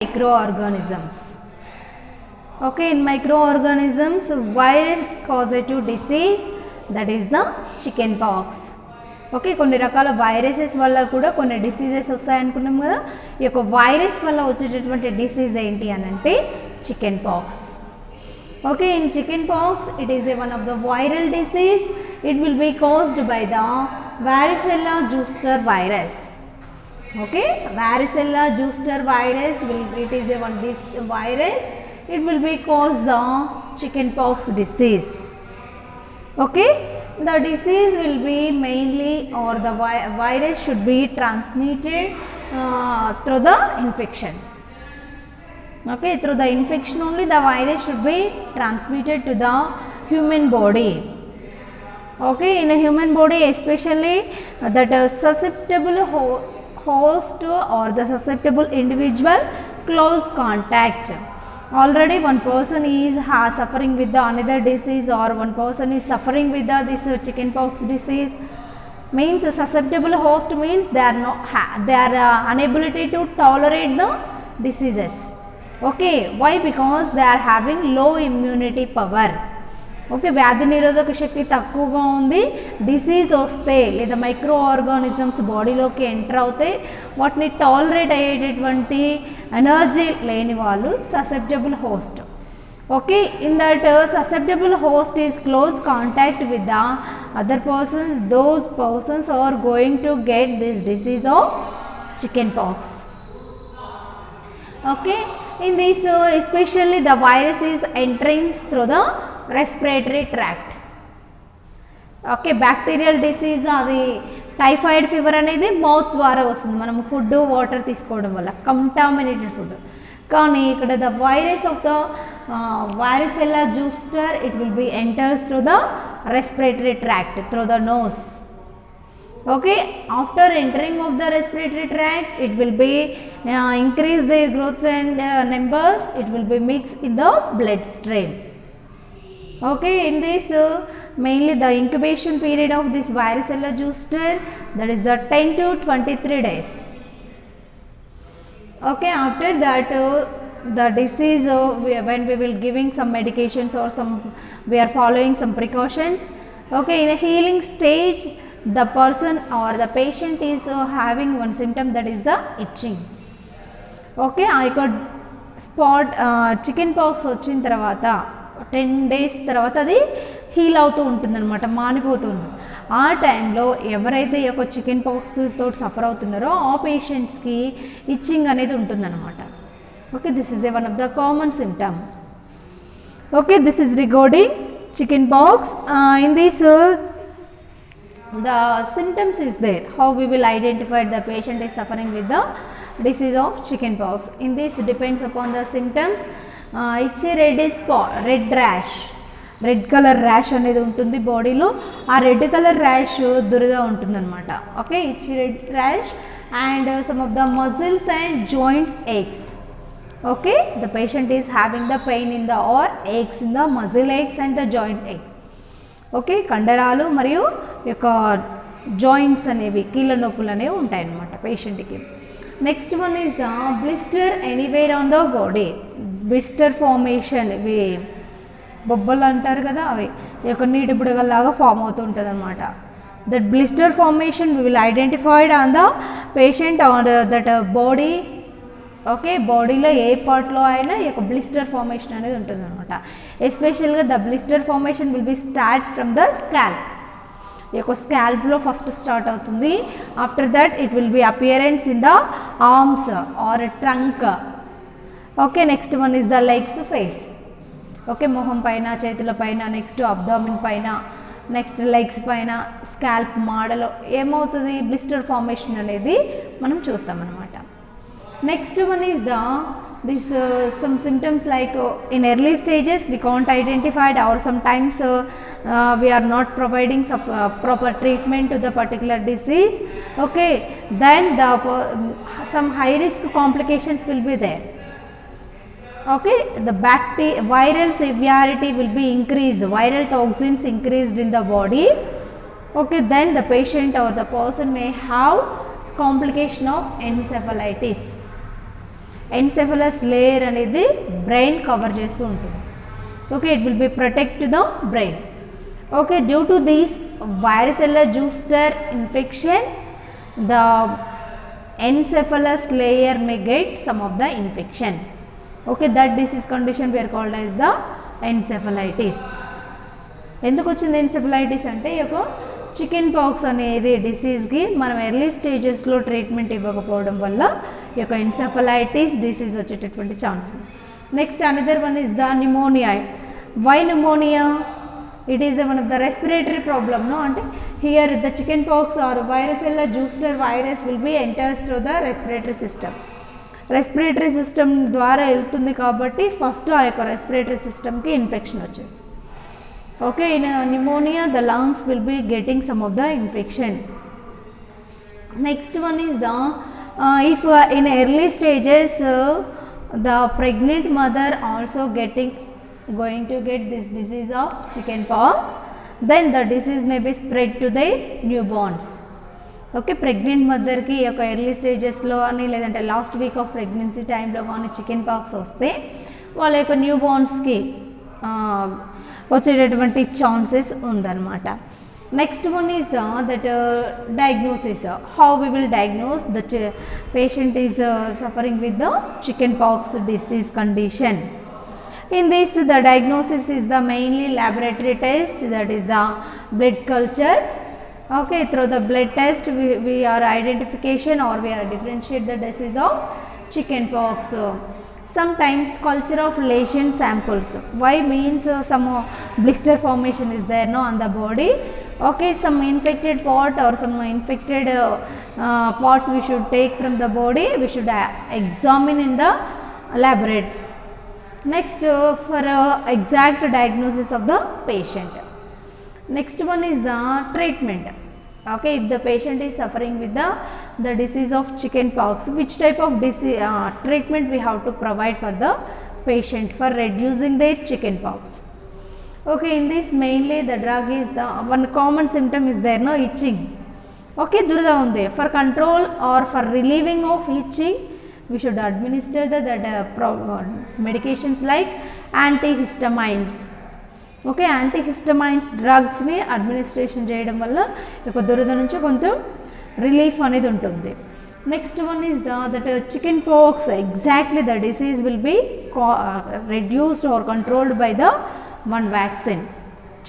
microorganisms. Okay, in microorganisms, virus causes to disease, that is the chicken pox. Okay, కొన్ని రకాల viruses వల్ల కూడా కొన్ని డిసీజెస్ వస్తాయనుకున్నాం కదా. ఈ యొక్క వైరస్ వల్ల వచ్చేటటువంటి డిసీజ్ ఏంటి అని అంటే chicken pox. Okay, in chicken pox it is one of the viral disease. It will B caused by the varicella zoster virus. Okay, varicella zoster virus it is a one this virus. It will be cause the chicken pox disease. Okay, the disease will be mainly, or the virus should be transmitted through the infection. Okay, through the infection only the virus should be transmitted to the human body. Okay, in a human body especially that susceptible host or the susceptible individual close contact. Already one person is suffering with the another disease, or one person is suffering with the this chickenpox disease, means susceptible host means they are not they are unability to tolerate the diseases. Okay, why? Because they are having low immunity power. Okay, వ్యాధి నిరోధక శక్తి తక్కువగా ఉంది. Disease వస్తే లేదా micro organisms బాడీలోకి enter అవుతాయి, వాటిని tolerate అయ్యేటటువంటి ఎనర్జీ లేని వాళ్ళు susceptible host. Okay, in that susceptible host is close contact with the other persons, those persons are going to get this disease of chicken pox. Okay, in this especially the virus is entering through the respiratory tract. Okay, bacterial disease అది typhoid fever అనేది mouth ద్వారా వస్తుంది, మనం food water తీసుకోవడం వల్ల contaminated food. కానీ ఇక్కడ the virus of the varicella zoster it will be enters through the respiratory tract, through the nose. Okay, after entering of the respiratory tract it will be increase their growth and numbers, it will be mixed in the bloodstream. Okay, in this mainly the incubation period of this varicella zoster, that is the 10 to 23 days. Okay, after that the disease when we will giving some medications or some we are following some precautions. Okay, in a healing stage the person or the patient is having one symptom, that is the itching. Okay, I could spot chicken pox వచ్చిన తర్వాత 10 days తర్వాత అది heal అవుతూ ఉంటుంది అనమాట, మానిపోతుంది. ఆ టైంలో ఎవరైతే ఈ యొక్క చికెన్ పాక్స్ తోటి సఫర్ అవుతున్నారో ఆ పేషెంట్స్కి ఇచ్చింగ్ అనేది ఉంటుందన్నమాట. Okay, this is one of the common symptom. Okay, this is regarding chicken pox. In this the symptoms is there, how we will identify the patient is suffering with the disease of chicken pox. In this depends upon the symptoms. Itchy reddish spot, red rash, red colour rash అనేది ఉంటుంది బాడీలో. ఆ red colour rash దురద ఉంటుంది అనమాట. Okay, ఇచ్చి red rash and some of the muscles and joints aches. Okay, the patient is having the pain in the are aches in the muscle aches and the joint aches. Okay, కండరాలు మరియు యొక్క joints అనేవి కీళ్ళ నొప్పులు అనేవి ఉంటాయన్నమాట పేషెంట్కి. Next one is the blister anywhere on the body. Blister formation, ఇవి బొబ్బలు అంటారు కదా, అవి ఈ యొక్క నీటి బుడగల్లాగా ఫామ్ అవుతూ ఉంటుంది అనమాట. That blister formation we will identified on the patient are that body. Okay, బాడీలో ఏ పార్ట్లో అయినా ఈ యొక్క బ్లిస్టర్ ఫార్మేషన్ అనేది ఉంటుంది అనమాట. ఎస్పెషల్గా the blister formation will be start from the scalp. ఈ యొక్క స్కాల్ప్లో ఫస్ట్ స్టార్ట్ అవుతుంది. After that it will be appearance in the arms or trunk. Okay, next one is the legs, face. Okay, మొహం పైన, చేతుల పైన, నెక్స్ట్ అబ్డామిన్ పైన, next legs పైన, స్కాల్ప్ మాడలో ఏమవుతుంది బ్లిస్టర్ ఫార్మేషన్ అనేది మనం చూస్తామన్నమాట. Next one is some symptoms like in early stages we can't identify, or sometimes we are not providing proper treatment to the particular disease. Okay, then some high risk complications will be there. Okay, the viral severity will be increased, viral toxins increased in the body. Okay, then the patient or the person may have complication of encephalitis. Encephalus layer అనేది brain cover చేస్తూ ఉంటుంది. Okay, it will be protect the brain. Okay, due to this varicella zoster infection the encephalus layer may get some of the infection. Okay, that disease condition we are called as the encephalitis. ఎందుకు వచ్చింది encephalitis అంటే ఈ యొక్క chicken pox అనేది డిసీజ్కి మనం early స్టేజెస్లో treatment ఇవ్వకపోవడం వల్ల ఈ యొక్క ఎన్సెఫలైటిస్ డిసీజ్ వచ్చేటటువంటి chance. Next another one is the pneumonia. Why pneumonia? It is one of the respiratory problem, no? And here the chicken pox or varicella zoster virus will be enters through the respiratory system. Respiratory system ద్వారా వెళ్తుంది కాబట్టి first ఆ యొక్క respiratory సిస్టమ్కి infection వచ్చేది. Okay, in pneumonia the lungs will be getting some of the infection. Next one is the if in early stages the pregnant mother also going to get this disease of chicken pox, then the disease may be spread to the newborns. Okay, pregnant మదర్కి ఒక early స్టేజెస్లో అని లేదంటే last week off pregnancy టైంలో కానీ chicken pox వస్తే వాళ్ళ యొక్క న్యూ బోర్న్స్కి వచ్చేటటువంటి ఛాన్సెస్ ఉందన్నమాట. Next one is that diagnosis. How we will diagnose the patient is suffering with the chicken pox disease condition. In this the diagnosis is the mainly laboratory test, that is the blood culture. Okay, through the blood test we are identification or we are differentiate the disease of chicken pox. Sometimes culture of lesion samples. Why means some blister formation is there, no, on the body. Okay, some infected part or some infected parts we should take from the body, we should examine in the laboratory. Next for exact diagnosis of the patient. Next one is the treatment. Okay, if the patient is suffering with the disease of chicken pox, which type of disease treatment we have to provide for the patient for reducing their chicken pox. Okay, in this mainly the drug is the one common symptom is there, no, itching. Okay, durda undi. For control or for relieving of itching we should administer the medications like antihistamines. Okay, antihistamines drugs ni administration చేయడం వల్ల ఒక దురద నుంచి కొంత relief అనేది ఉంటుంది. Next one is that chicken pox, exactly the disease will be reduced or controlled by the one vaccine,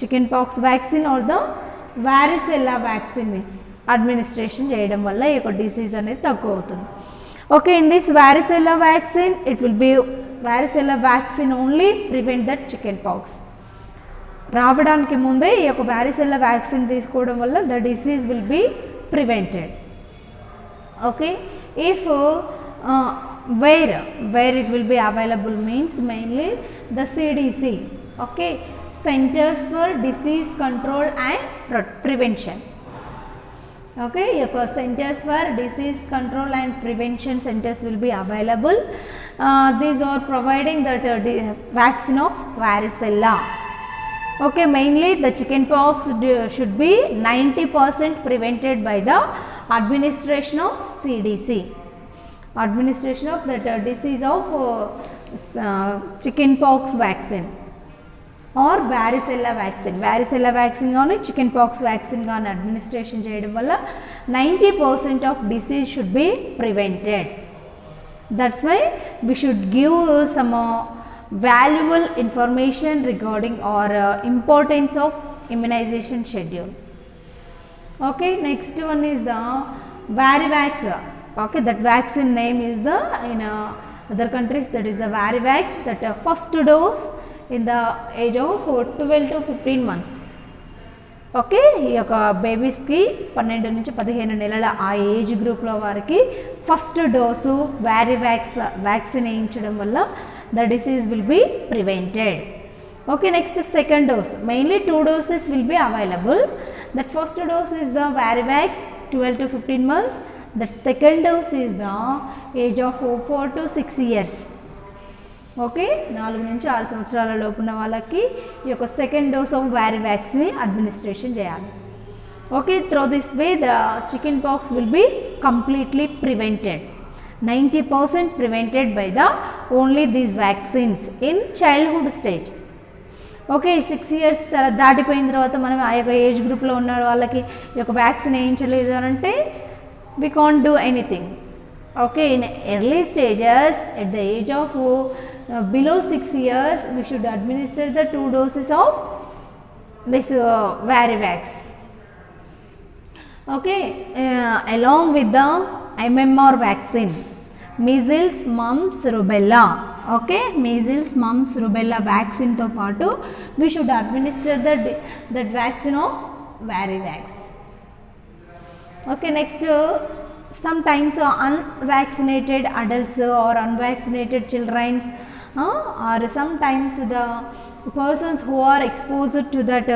chicken pox vaccine or the varicella vaccine administration చేయడం వల్ల ఈ యొక్క డిసీజ్ అనేది తక్కువ అవుతుంది. Okay, in this varicella vaccine it will be varicella vaccine only prevent that chicken pox. రావడానికి ముందే ఈ యొక్క varicella vaccine తీసుకోవడం వల్ల the disease will be prevented. Okay, if where it will be available means mainly the CDC. Okay, Centers for Disease Control and Prevention. Okay, your centers for disease control and prevention centers will be available. These are providing that vaccine of varicella. Okay, mainly the chicken pox should be 90% prevented by the administration of CDC, administration of that disease of chicken pox vaccine or varicella vaccine గాని chicken pox vaccine గాని administration చేయడం వల్ల 90% of disease should be prevented. That's why we should give some valuable information regarding or importance of immunization schedule. Okay, next one is the Varivax. Okay, that vaccine name is the in other countries that is the Varivax, that first dose in the age of 12 to 15 months. Okay, ఈ యొక్క బేబీస్కి 12 నుంచి 15 నెలల ఆ age గ్రూప్లో వారికి first dose vaccine వేయించడం వల్ల the disease will be prevented. Okay, next second dose, mainly 2 doses will be available. That first dose is the Varivax 12 to 15 months. That second dose is the age of 4 to 6 years. Okay, 4 నుంచి 6 సంవత్సరాల లోపు ఉన్న వాళ్ళకి ఈ యొక్క second dose of వ్యాక్సిన్ని administration చేయాలి. Okay, through this way the chicken pox will be completely prevented. 90% prevented by the only these vaccines in childhood stage. Okay 6 years దాటిపోయిన తర్వాత మనం ఆ యొక్క ఏజ్ గ్రూప్లో ఉన్న వాళ్ళకి ఈ యొక్క వ్యాక్సిన్ వేయించలేదు అని అంటే we can't do anything. Okay, in early stages at the age of below 6 years we should administer the 2 doses of this Varivax. Okay, along with the MMR vaccine, measles, mumps, rubella. Okay, measles, mumps, rubella vaccine to paatu we should administer that vaccine of Varivax. Okay, next sometimes unvaccinated adults or unvaccinated children or sometimes the persons who are exposed to that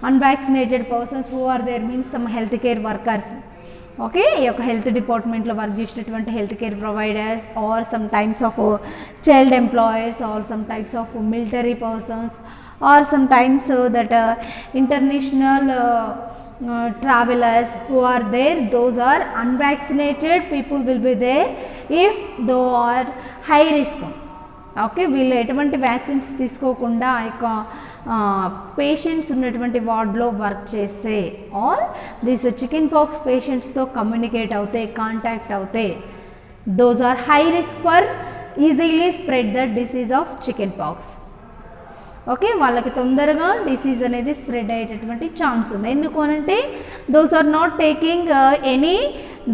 unvaccinated persons who are there means some healthcare workers. Okay ఈ యొక్క health డిపార్ట్మెంట్లో work చేసినటువంటి health care providers are some types of child employers are some types of military persons are some times that international travelers who are there, those are unvaccinated people will be there if they are high risk. Okay వీళ్ళు ఎటువంటి vaccines తీసుకోకుండా ఆ యొక్క patients ఉన్నటువంటి వార్డ్లో work చేస్తే or this chicken pox పేషెంట్స్తో communicate అవుతే కాంటాక్ట్ అవుతే those are high risk for easily spread the disease of chicken pox. Okay వాళ్ళకి తొందరగా డిసీజ్ అనేది స్ప్రెడ్ అయ్యేటటువంటి ఛాన్స్ ఉంది. ఎందుకు అనంటే those are not taking any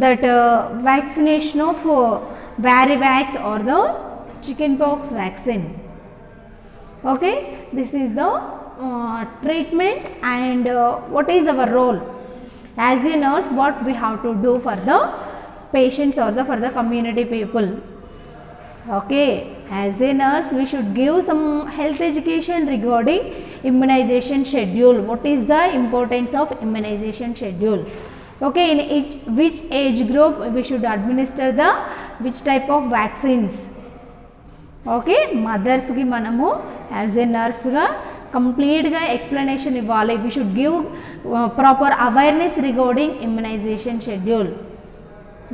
that vaccination of Varivax or the chickenpox vaccine. Okay, this is the treatment and what is our role as a nurse, what we have to do for the patients or for the community people. Okay, as a nurse we should give some health education regarding immunization schedule. What is the importance of immunization schedule? Okay, in which age group we should administer the which type of vaccines. Okay మదర్స్కి మనము as a నర్స్గా కంప్లీట్గా explanation ఇవ్వాలి. We should give proper awareness regarding immunization schedule.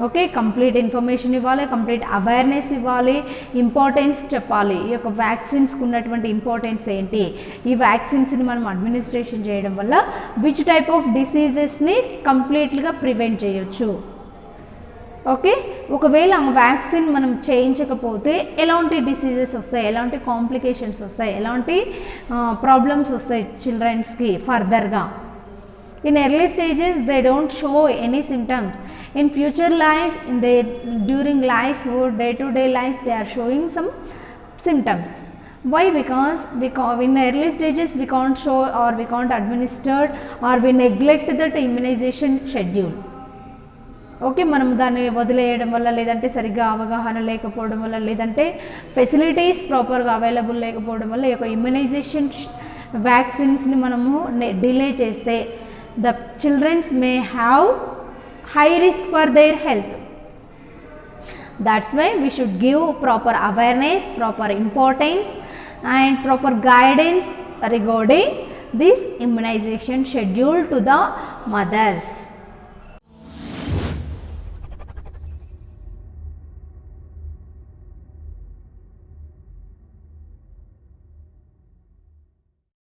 Okay complete information ఇవ్వాలి, complete awareness ఇవ్వాలి, importance చెప్పాలి. ఈ యొక్క వ్యాక్సిన్స్కి ఉన్నటువంటి ఇంపార్టెన్స్ ఏంటి, ఈ వ్యాక్సిన్స్ని మనం అడ్మినిస్ట్రేషన్ చేయడం వల్ల విచ్ టైప్ ఆఫ్ డిసీజెస్ని కంప్లీట్గా ప్రివెంట్ చేయొచ్చు. ఓకే ఒకవేళ ఆ వ్యాక్సిన్ మనం చేయించకపోతే ఎలాంటి డిసీజెస్ వస్తాయి, ఎలాంటి కాంప్లికేషన్స్ వస్తాయి, ఎలాంటి ప్రాబ్లమ్స్ వస్తాయి చిల్డ్రన్స్కి ఫర్దర్గా. In early stages they don't show any symptoms. In future life in they during life day to day life they are showing some symptoms. Why? Because in early stages we can't show or we can't administer or we neglect that immunization schedule. Okay మనం దాన్ని వదిలేయడం వల్ల లేదంటే సరిగ్గా అవగాహన లేకపోవడం వల్ల లేదంటే ఫెసిలిటీస్ ప్రాపర్గా అవైలబుల్ లేకపోవడం వల్ల ఈ యొక్క ఇమ్యునైజేషన్ వ్యాక్సిన్స్ని మనము డిలే చేస్తే the childrens may have high risk for their health. That's why we should give proper awareness, proper importance and proper guidance regarding this immunization schedule to the mothers.